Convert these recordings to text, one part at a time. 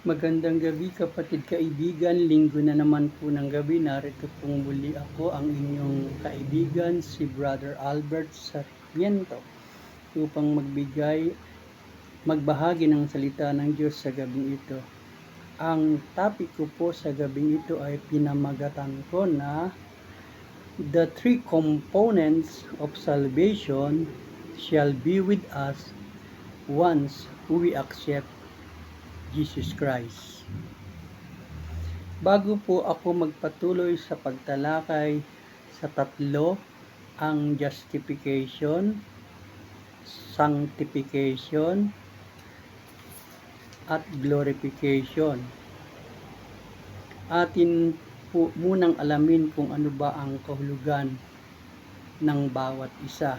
Magandang gabi kapatid kaibigan, linggo na naman po ng gabi, narito pong muli ako ang inyong kaibigan si Brother Albert Sarmiento upang magbahagi ng salita ng Diyos sa gabing ito. Ang topic ko po sa gabing ito ay pinamagatan ko na The three components of salvation shall be with us once we accept Jesus Christ. Bago po ako magpatuloy sa pagtalakay sa tatlo, ang justification, sanctification, at glorification, atin po munang alamin kung ano ba ang kahulugan ng bawat isa.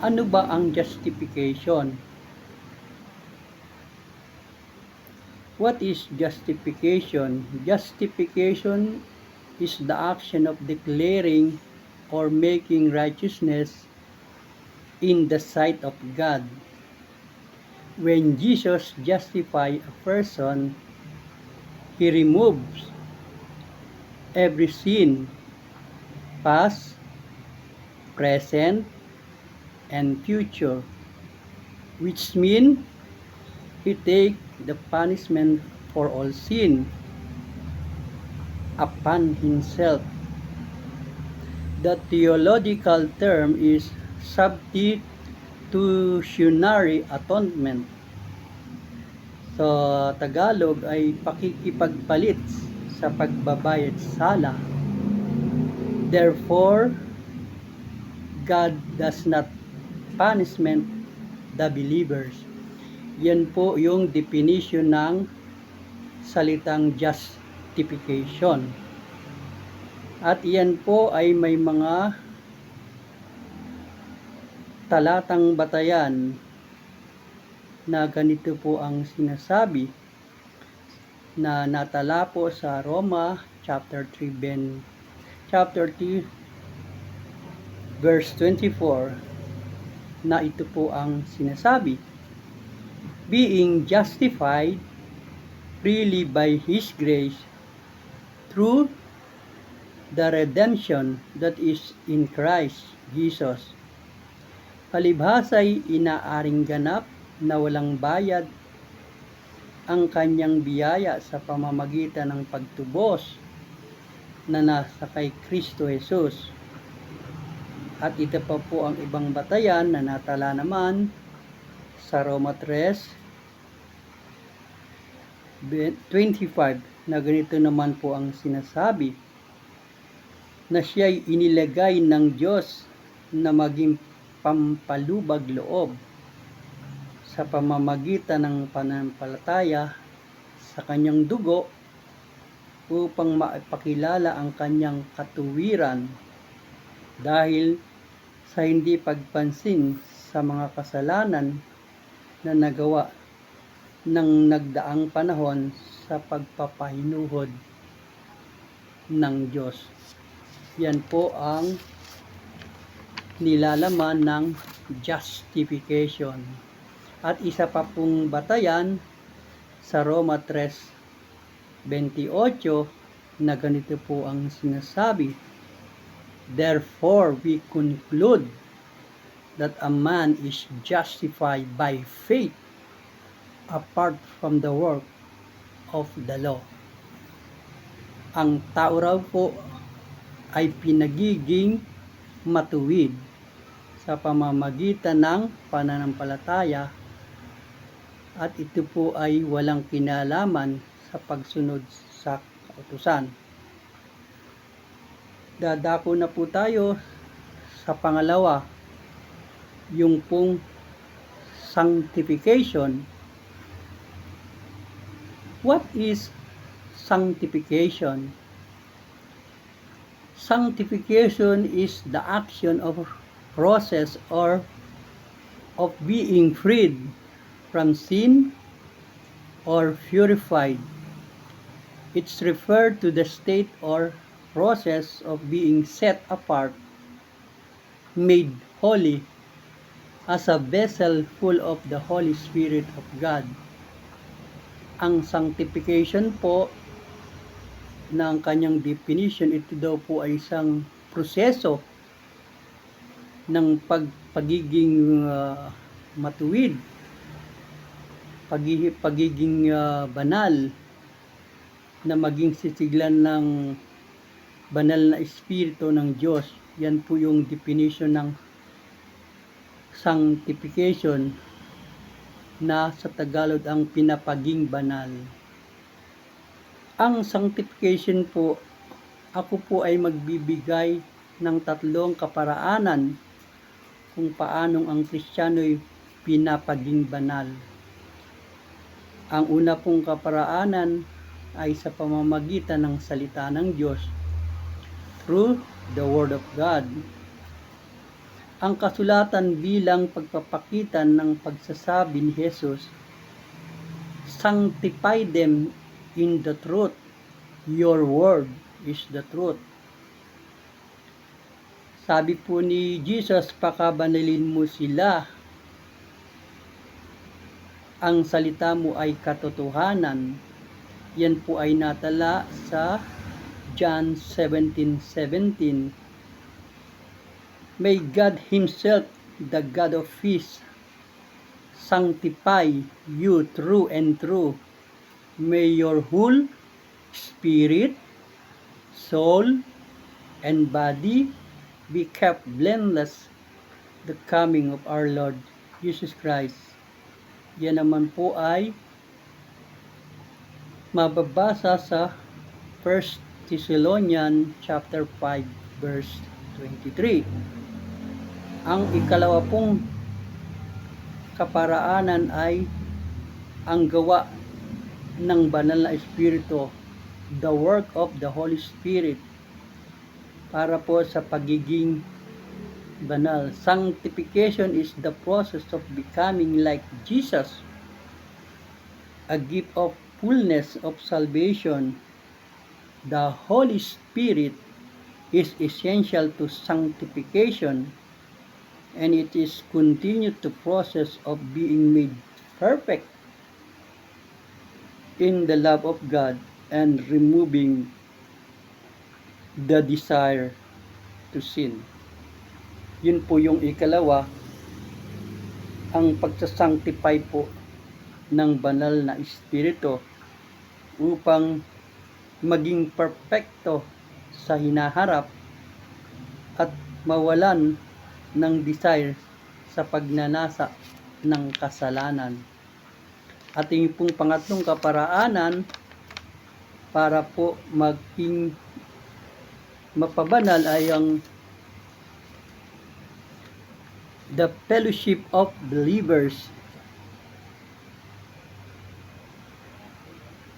Ano ba ang justification? What is justification? Justification is the action of declaring or making righteousness in the sight of God. When Jesus justifies a person, He removes every sin, past, present, and future, which means He takes the punishment for all sin upon Himself. The theological term is substitutionary atonement. So, Tagalog ay pakikipagpalit sa pagbabayad sala. Therefore, God does not punishment the believers. Yan po yung definition ng salitang justification. At yan po ay may mga talatang batayan na ganito po ang sinasabi na natala po sa Roma chapter 3 verse 24 na ito po ang sinasabi: being justified freely by His grace through the redemption that is in Christ Jesus. Palibhasa'y inaaring ganap na walang bayad ang kanyang biyaya sa pamamagitan ng pagtubos na nasa kay Kristo Jesus. At ito pa po ang ibang batayan na natala naman sa Roma 3:25 na ganito naman po ang sinasabi, na siya'y inilagay ng Diyos na maging pampalubag loob sa pamamagitan ng pananampalataya sa kanyang dugo upang maipakilala ang kanyang katuwiran dahil sa hindi pagpansin sa mga kasalanan na nagawa ng nagdaang panahon sa pagpapahinuhod ng Diyos. Yan po ang nilalaman ng justification. At isa pa pong batayan sa Roma 3:28 na ganito po ang sinasabi: therefore we conclude that a man is justified by faith apart from the work of the law. Ang tao raw po ay pinagiging matuwid sa pamamagitan ng pananampalataya, at ito po ay walang kinalaman sa pagsunod sa kautusan. Dadako na po tayo sa pangalawa, yung pong sanctification. What is sanctification? Sanctification is the action of process or of being freed from sin or purified. It's referred to the state or process of being set apart, made holy as a vessel full of the Holy Spirit of God. Ang sanctification po ng kanyang definition, ito daw po ay isang proseso ng pagiging matuwid, pagiging banal, na maging sisiglan ng banal na espiritu ng Diyos. Yan po yung definition ng sanctification, na sa Tagalog ang pinapaging banal. Ang sanctification po, ako po ay magbibigay ng 3 kaparaanan kung paanong ang Kristiyano'y pinapaging banal. Ang una pong kaparaanan ay sa pamamagitan ng salita ng Diyos, through the Word of God. Ang kasulatan bilang pagpapakita ng pagsasabi ni Jesus, sanctify them in the truth. Your word is the truth. Sabi po ni Jesus, pakabanalin mo sila. Ang salita mo ay katotohanan. Yan po ay natala sa John 17:17. May God Himself, the God of peace, sanctify you true and true. May your whole spirit, soul, and body be kept blameless the coming of our Lord Jesus Christ. Yan naman po ay mababasa sa 1 Thessalonians chapter 5 verse 23. Ang ikalawa pong kaparaanan ay ang gawa ng banal na espiritu, the work of the Holy Spirit, para po sa pagiging banal. Sanctification is the process of becoming like Jesus, a gift of fullness of salvation. The Holy Spirit is essential to sanctification, and it is continued to process of being made perfect in the love of God and removing the desire to sin. Yun po yung ikalawa, ang pagsasanctify po ng banal na espiritu upang maging perfecto sa hinaharap at mawalan ng desire sa pagnanasa ng kasalanan. At yung pong pangatlong kaparaanan para po maging mapabanal ay ang the fellowship of believers.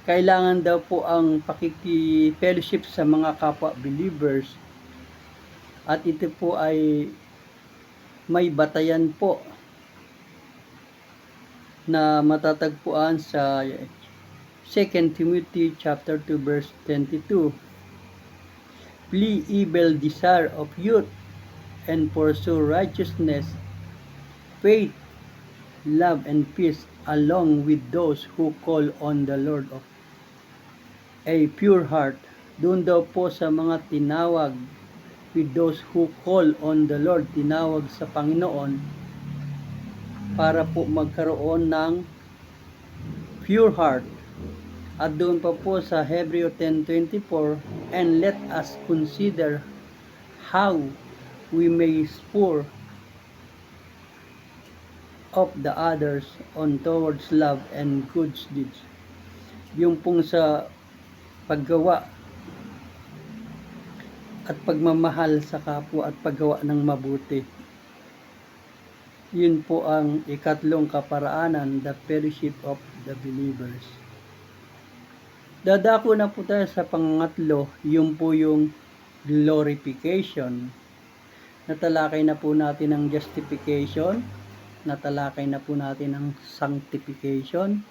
Kailangan daw po ang pakiki-fellowship sa mga kapwa believers, at ito po ay may batayan po na matatagpuan sa 2 Timothy chapter 2 verse 22. Flee evil desire of youth and pursue righteousness, faith, love, and peace, along with those who call on the Lord of a pure heart. Doon daw po sa mga tinawag, with those who call on the Lord, tinawag sa Panginoon, para po magkaroon ng pure heart. At doon pa po sa Hebreo 10:24, and let us consider how we may spur of the others on towards love and good deeds. Yung pong sa paggawa at pagmamahal sa kapwa at paggawa ng mabuti. Yun po ang ikatlong kaparaanan, the fellowship of the believers. Dadako na po tayo sa pangatlo, yung po yung glorification. Natalakay na po natin ang justification, natalakay na po natin ang sanctification.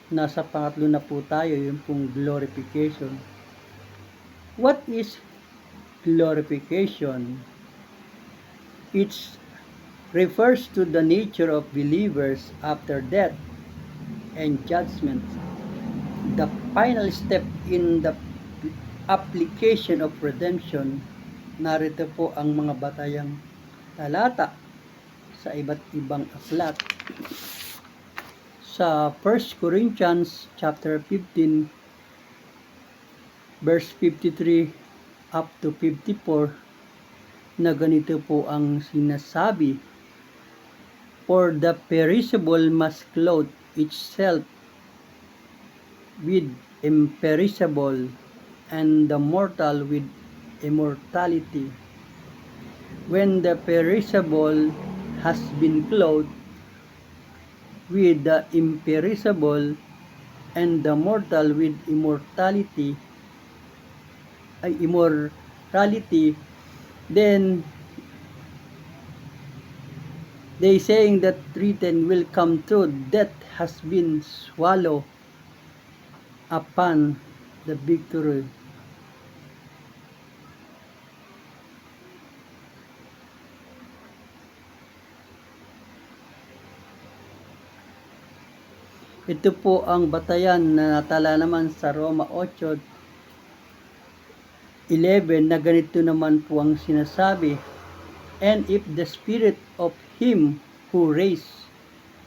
Nasa pangatlo na po tayo, yung pong glorification. What is glorification? It refers to the nature of believers after death. and judgment. The final step in the application of redemption, narito po ang mga batayang talata sa iba't ibang aklat. Sa 1 Corinthians chapter 15 verse 53 up to 54 na ganito po ang sinasabi, "For the perishable must clothe itself with imperishable, and the mortal with immortality. When the perishable has been clothed with the imperishable, and the mortal with immortality, then they saying that written will come true, death has been swallowed upon the victory." Ito po ang batayan na natala naman sa Roma 8:11 na ganito naman po ang sinasabi, "And if the spirit of him who raised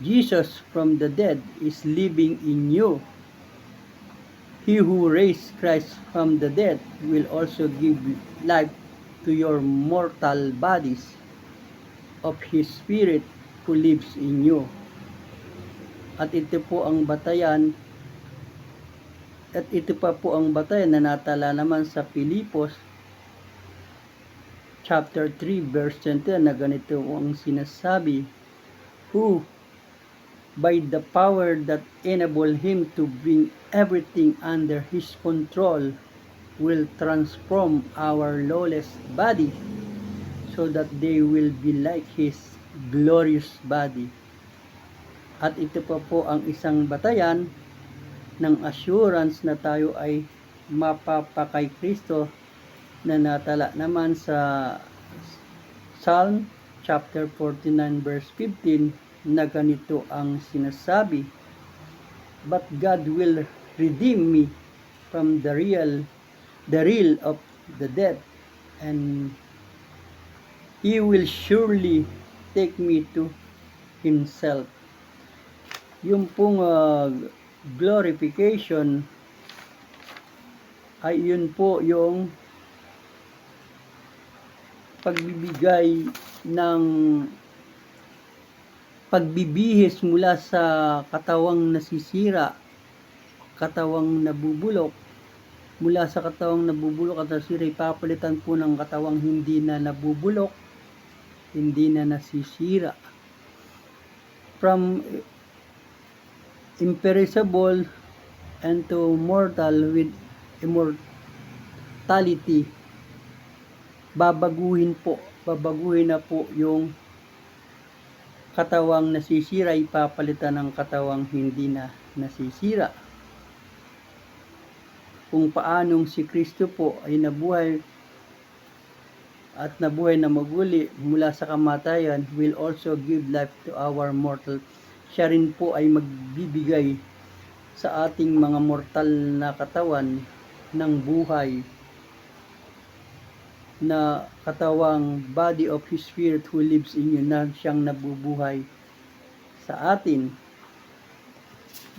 Jesus from the dead is living in you, he who raised Christ from the dead will also give life to your mortal bodies of his spirit who lives in you." At ito po ang batayan, at ito pa po ang batayan na natala naman sa Pilipos chapter 3 verse 10 na ganito ang sinasabi, "Who by the power that enable him to bring everything under his control will transform our lawless body so that they will be like his glorious body." At ito pa po ang isang batayan ng assurance na tayo ay mapapakay Kristo na natala naman sa Psalm chapter 49 verse 15 na ganito ang sinasabi, "But God will redeem me from the real of the dead, and he will surely take me to himself." Yung pong glorification ay yun po yung pagbibigay ng pagbibihis mula sa katawang nasisira, katawang nabubulok, mula sa katawang nabubulok at nasisira, ipapalitan po ng katawang hindi na nabubulok, hindi na nasisira. From imperishable and to mortal with immortality, babaguhin na po yung katawang nasisira, ipapalitan ng katawang hindi na nasisira. Kung paanong si Kristo po ay nabuhay at nabuhay na maguli mula sa kamatayan, will also give life to our mortal. Siya rin po ay magbibigay sa ating mga mortal na katawan ng buhay na katawang body of his spirit who lives in you, na siyang nabubuhay sa atin.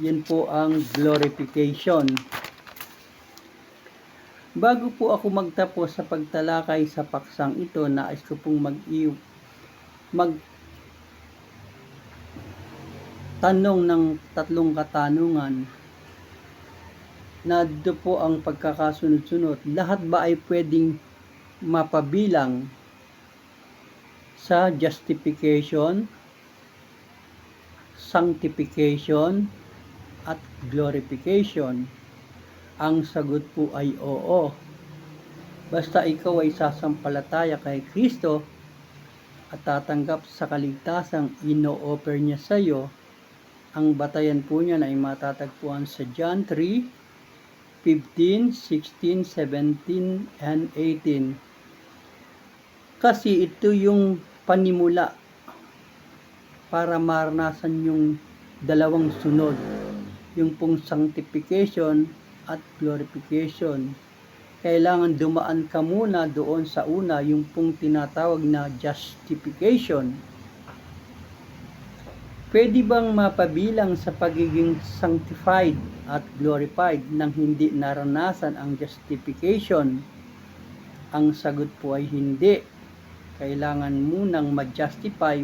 Yan po ang glorification. Bago po ako magtapos sa pagtalakay sa paksang ito, nais ko pong tanong ng tatlong katanungan na dito po ang pagkakasunod-sunod. Lahat ba ay pwedeng mapabilang sa justification, sanctification, at glorification? Ang sagot po ay oo. Basta ikaw ay sasampalataya kay Kristo at tatanggap sa kaligtasang ino-offer niya sa iyo. Ang batayan po niya ay matatagpuan sa John 3:15, 16, 17, and 18. Kasi ito yung panimula para maranasan yung dalawang sunod. yung pong sanctification at glorification. Kailangan dumaan ka muna doon sa una, yung pong tinatawag na justification. Pwede bang mapabilang sa pagiging sanctified at glorified nang hindi naranasan ang justification? Ang sagot po ay hindi. Kailangan munang ma-justify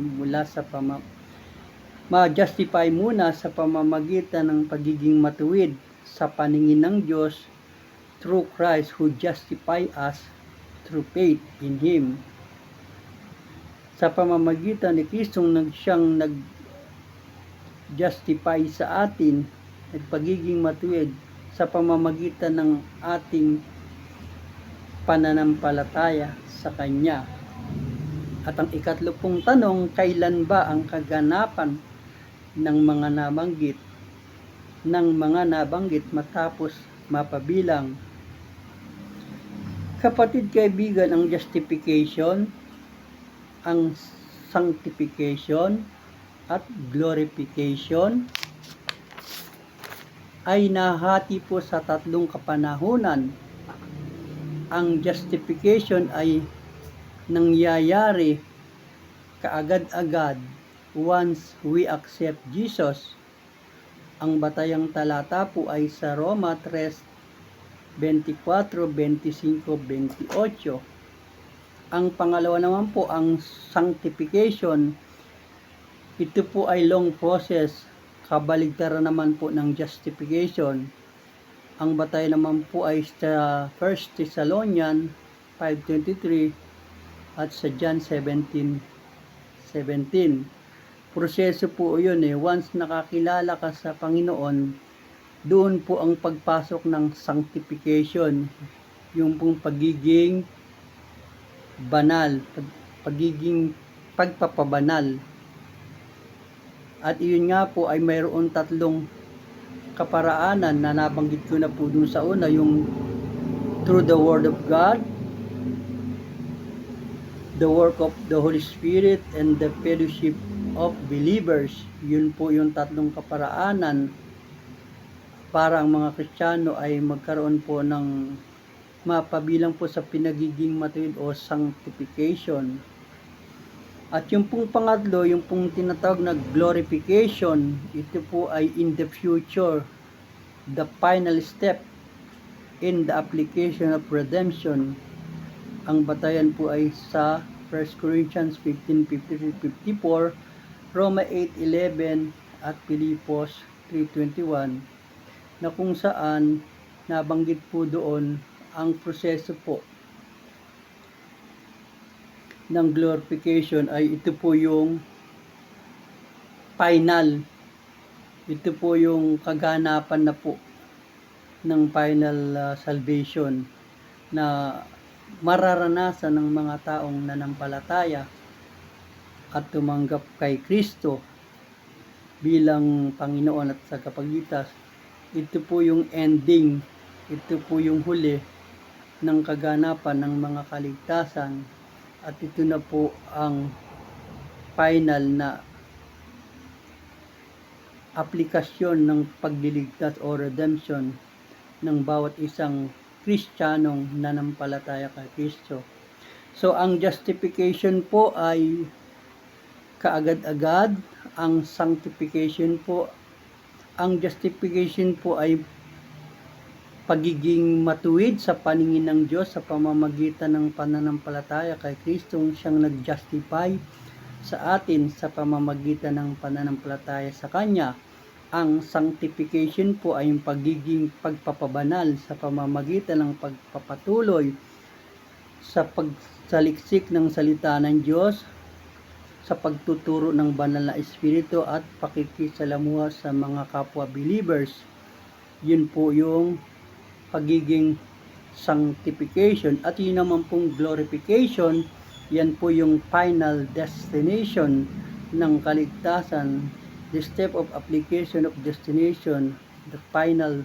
muna sa pamamagitan ng pagiging matuwid sa paningin ng Diyos through Christ who justify us through faith in Him. Sa pamamagitan ni Kristong siyang nag-justify sa atin at pagiging matuwid sa pamamagitan ng ating pananampalataya sa Kanya. At ang ikatlo pong tanong, kailan ba ang kaganapan ng mga nabanggit matapos mapabilang? Kapatid kaibigan, ang justification, ang sanctification, at glorification ay nahati po sa tatlong kapanahunan. Ang justification ay nangyayari kaagad-agad once we accept Jesus. Ang batayang talata po ay sa Roma 3:24, 25, 28. Ang pangalawa naman po, ang sanctification. Ito po ay long process, kabaligtaran naman po ng justification. Ang batay naman po ay sa 1 Thessalonians 5:23 at sa John 17:17. Proseso po yun once nakakilala ka sa Panginoon, doon po ang pagpasok ng sanctification, yung pong pagiging banal, pagiging pagpapabanal. At iyon nga po ay mayroon tatlong kaparaanan na nabanggit ko na po dun sa una, yung through the Word of God, the work of the Holy Spirit, and the fellowship of believers. Yun po yung tatlong kaparaanan para ang mga Kristiyano ay magkaroon po ng mapabilang po sa pinagiging matuwid o sanctification. At yung pong pangatlo, yung pong tinatawag na glorification, ito po ay in the future, the final step in the application of redemption. Ang batayan po ay sa 1 Corinthians 15:53-54, Roma 8:11 at Pilipos 3:21, na kung saan nabanggit po doon ang proseso po ng glorification ay ito po yung final. Ito po yung kaganapan na po ng final salvation na mararanasan ng mga taong nanampalataya at tumanggap kay Kristo bilang Panginoon at tagapagligtas. Ito po yung ending, ito po yung huli ng kaganapan ng mga kaligtasan, at ito na po ang final na aplikasyon ng pagliligtas o redemption ng bawat isang Kristiyanong nanampalataya kay Kristo. So, ang justification po ay kaagad-agad. Ang sanctification po, ang justification po ay pagiging matuwid sa paningin ng Diyos sa pamamagitan ng pananampalataya kay Kristo. Siyang nag-justify sa atin sa pamamagitan ng pananampalataya sa Kanya. Ang sanctification po ay yung pagiging pagpapabanal sa pamamagitan ng pagpapatuloy sa pagsaliksik ng salita ng Diyos, sa pagtuturo ng banal na espiritu at pakikisalamuha sa mga kapwa believers. Yun po yung pagiging sanctification. At yun naman pong glorification, yan po yung final destination ng kaligtasan, the step of application of destination, the final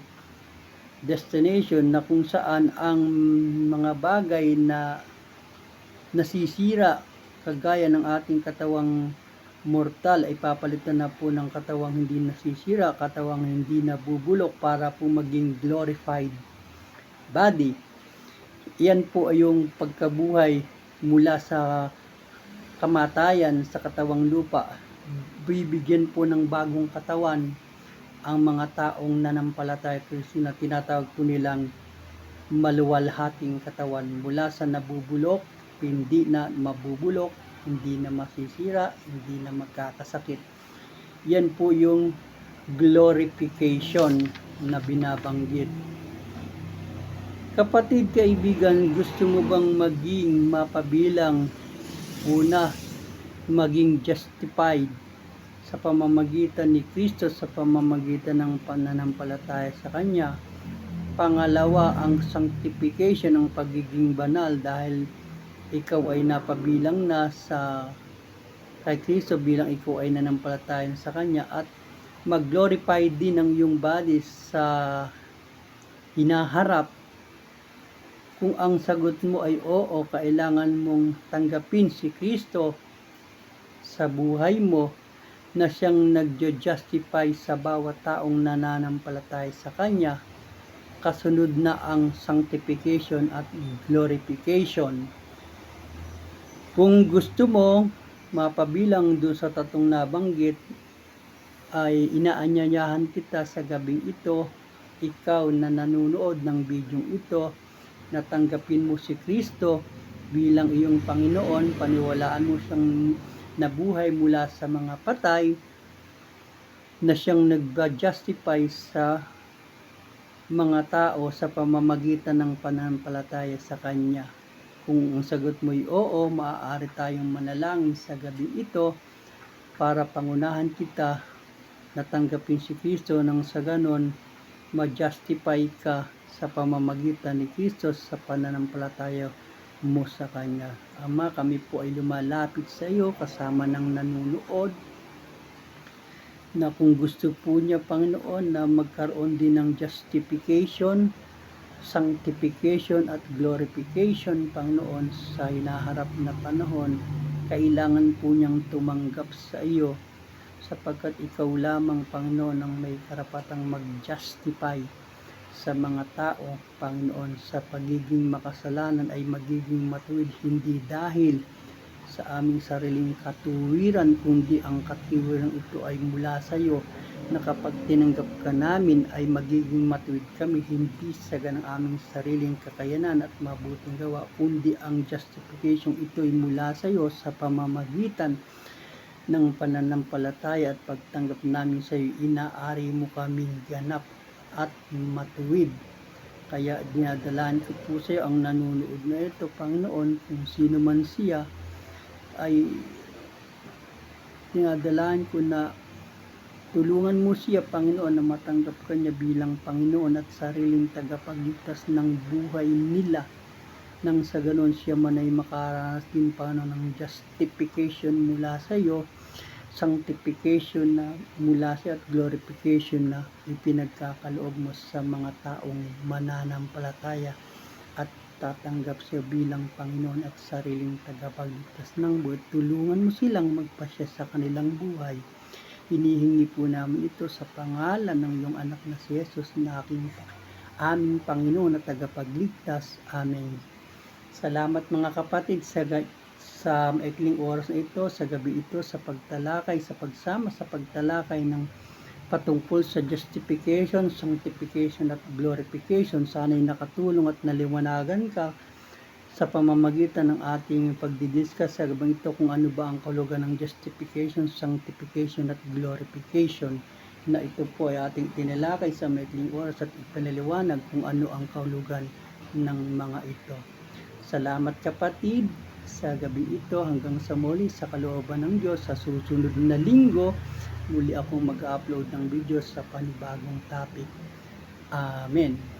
destination, na kung saan ang mga bagay na nasisira kagaya ng ating katawang mortal ay papalitan na po ng katawang hindi nasisira, katawang hindi nabubulok para po maging glorified body. Iyan po ay yung pagkabuhay mula sa kamatayan sa katawang lupa. Bibigyan po ng bagong katawan ang mga taong nanampalataya kay Kristo na tinatawag po nilang maluwalhating katawan mula sa nabubulok, hindi na mabubulok, hindi na masisira, hindi na magkakasakit. Yan po yung glorification na binabanggit. Kapatid, kaibigan, gusto mo bang maging mapabilang? Una, maging justified sa pamamagitan ni Kristo, sa pamamagitan ng pananampalataya sa Kanya. Pangalawa, ang sanctification, ang pagiging banal dahil ikaw ay napabilang na sa kay Kristo bilang ikaw ay nanampalataya sa Kanya, at mag-glorify din ang iyong body sa hinaharap. Kung ang sagot mo ay oo, kailangan mong tanggapin si Kristo sa buhay mo na siyang nagjo-justify sa bawat taong nananampalataya sa Kanya. Kasunod na ang sanctification at glorification. Kung gusto mo mapabilang doon sa tatlong nabanggit, ay inaanyayahan kita sa gabing ito, ikaw na nanonood ng bidyong ito, na tanggapin mo si Kristo bilang iyong Panginoon, paniwalaan mo siyang nabuhay mula sa mga patay, na siyang nag-justify sa mga tao sa pamamagitan ng pananampalataya sa Kanya. Kung ang sagot mo ay oo, maaari tayong manalangin sa gabi ito para pangunahan kita na tanggapin si Kristo, nang sa ganon ma-justify ka sa pamamagitan ni Kristo sa pananampalataya mo sa Kanya. Ama, kami po ay lumalapit sa iyo kasama ng nanunood, na kung gusto po niya, Panginoon, na magkaroon din ng justification, sanctification at glorification, Panginoon, sa hinaharap na panahon, kailangan po niyang tumanggap sa iyo, sapagkat ikaw lamang, Panginoon, ang may karapatang mag-justify sa mga tao, Panginoon, sa pagiging makasalanan ay magiging matuwid, hindi dahil sa aming sariling katuwiran, kundi ang katuwiran ito ay mula sa iyo, na kapag tinanggap ka namin ay magiging matuwid kami, hindi sa ganang aming sariling kakayanan at mabuting gawa, kundi ang justification ito ay mula sa iyo sa pamamagitan ng pananampalataya at pagtanggap namin sa iyo. Inaari mo kaming ganap at matuwid. Kaya dinadalaan ko po sa iyo ang nanonood na ito, Panginoon, kung sino man siya, ay dinadalaan ko na tulungan mo siya, Panginoon, na matanggap ka niya bilang Panginoon at sariling tagapagligtas ng buhay nila, nang sa ganon siya man ay makaranas din, Panginoon, ng justification mula sa iyo, sanctification na mula sa iyo, at glorification na ipinagkakaloob mo sa mga taong mananampalataya at tatanggap siya bilang Panginoon at sariling tagapagligtas ng buhay. Tulungan mo silang magpasya sa kanilang buhay. Hinihingi po namin ito sa pangalan ng iyong anak na si Jesus, na aming Panginoon at tagapagligtas. Amen. Salamat mga kapatid sa maikling oras na ito, sa gabi ito, sa pagtalakay, sa pagsama sa pagtalakay ng patungkol sa justification, sanctification at glorification. Sana'y nakatulong at naliwanagan ka sa pamamagitan ng ating pagdidiscuss sa gabing ito kung ano ba ang kahulugan ng justification, sanctification at glorification, na ito po ay ating tinalakay sa maikling oras at ipinaliwanag kung ano ang kahulugan ng mga ito. Salamat kapatid sa gabi ito, hanggang sa muli sa kalooban ng Diyos. Sa susunod na linggo muli akong mag-upload ng video sa panibagong topic. Amen.